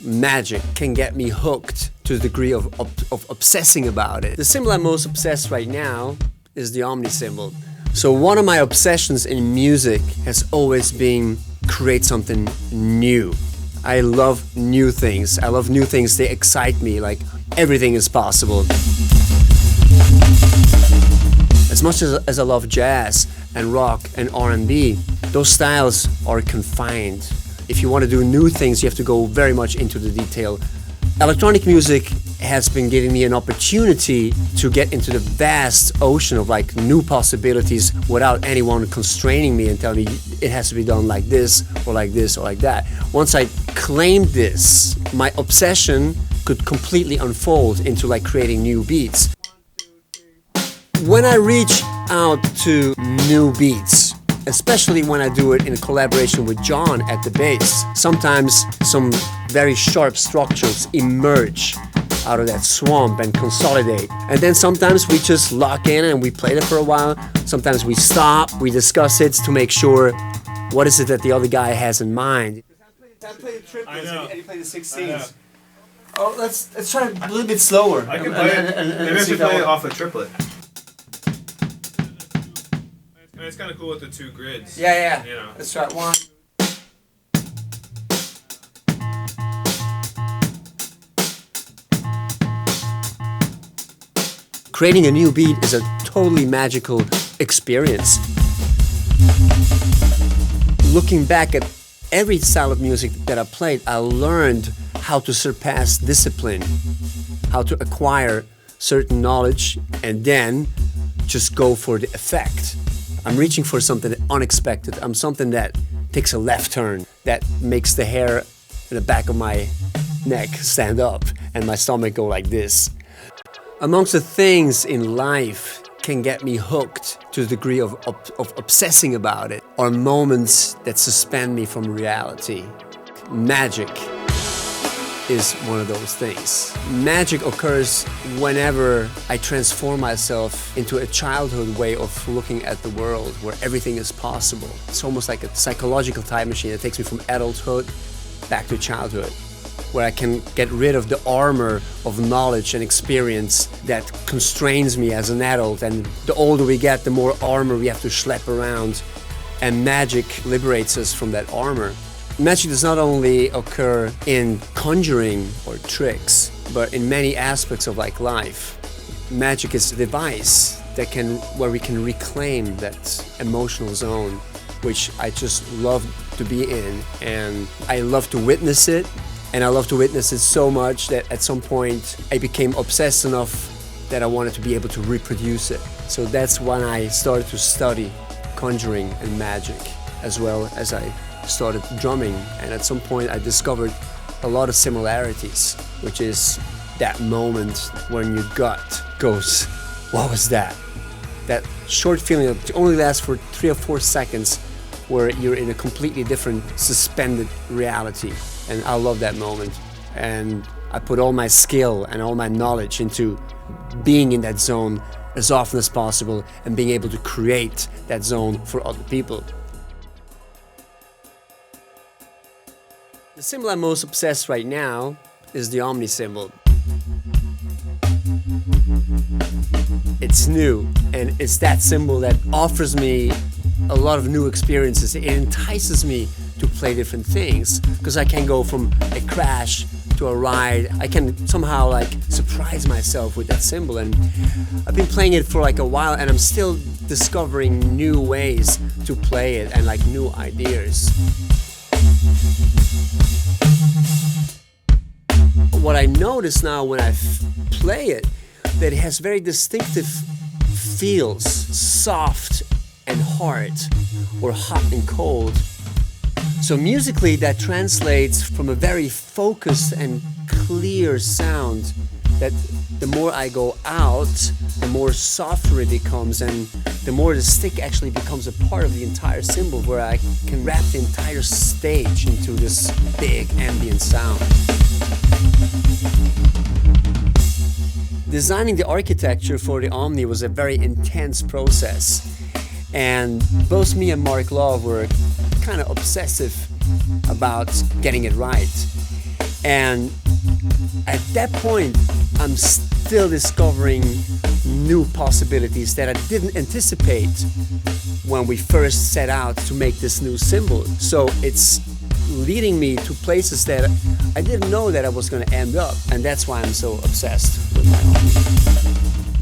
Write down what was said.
Magic can get me hooked to the degree of obsessing about it. The symbol I'm most obsessed right now is the Omni symbol. So one of my obsessions in music has always been create something new. I love new things. I love new things. They excite me. Like everything is possible. As much as I love jazz and rock and R&B, those styles are confined. If you want to do new things, you have to go very much into the detail. Electronic music has been giving me an opportunity to get into the vast ocean of like new possibilities without anyone constraining me and telling me it has to be done like this or like this or like that. Once I claimed this, my obsession could completely unfold into like creating new beats. When I reach out to new beats, especially when I do it in collaboration with John at the bass, sometimes some very sharp structures emerge out of that swamp and consolidate. And then sometimes we just lock in and we play it for a while. Sometimes we stop, we discuss it to make sure what is it that the other guy has in mind. I play the triplets and you play the 16s. Oh, let's try a little bit slower. I can play it. Maybe I should play it off a triplet. I mean, it's kind of cool with the two grids. Yeah. You know. Let's try one. Creating a new beat is a totally magical experience. Looking back at every style of music that I played, I learned how to surpass discipline, how to acquire certain knowledge, and then just go for the effect. I'm reaching for something unexpected. I'm something that takes a left turn, that makes the hair in the back of my neck stand up and my stomach go like this. Amongst the things in life can get me hooked to the degree of obsessing about it are moments that suspend me from reality. Magic is one of those things. Magic occurs whenever I transform myself into a childhood way of looking at the world where everything is possible. It's almost like a psychological time machine that takes me from adulthood back to childhood, where I can get rid of the armor of knowledge and experience that constrains me as an adult. And the older we get, the more armor we have to schlep around. And magic liberates us from that armor. Magic does not only occur in conjuring or tricks, but in many aspects of like life. Magic is a device where we can reclaim that emotional zone, which I just love to be in. And I love to witness it. And I love to witness it so much that at some point I became obsessed enough that I wanted to be able to reproduce it. So that's when I started to study conjuring and magic, as well as I started drumming. And at some point I discovered a lot of similarities, which is that moment when your gut goes, what was that? That short feeling that only lasts for 3 or 4 seconds, where you're in a completely different suspended reality. And I love that moment. And I put all my skill and all my knowledge into being in that zone as often as possible and being able to create that zone for other people. The symbol I'm most obsessed right now is the Omni symbol. It's new, and it's that symbol that offers me a lot of new experiences. It entices me to play different things, because I can go from a crash to a ride. I can somehow like surprise myself with that symbol, and I've been playing it for like a while, and I'm still discovering new ways to play it and like new ideas. What I notice now when I play it, that it has very distinctive feels, soft and hard, or hot and cold. So musically that translates from a very focused and clear sound that the more I go out, the more softer it becomes, and the more the stick actually becomes a part of the entire symbol, where I can wrap the entire stage into this big ambient sound. Designing the architecture for the Omni was a very intense process, and both me and Mark Law were kind of obsessive about getting it right. And at that point, I'm still discovering new possibilities that I didn't anticipate when we first set out to make this new symbol. So it's leading me to places that I didn't know that I was going to end up, and that's why I'm so obsessed with my hobby.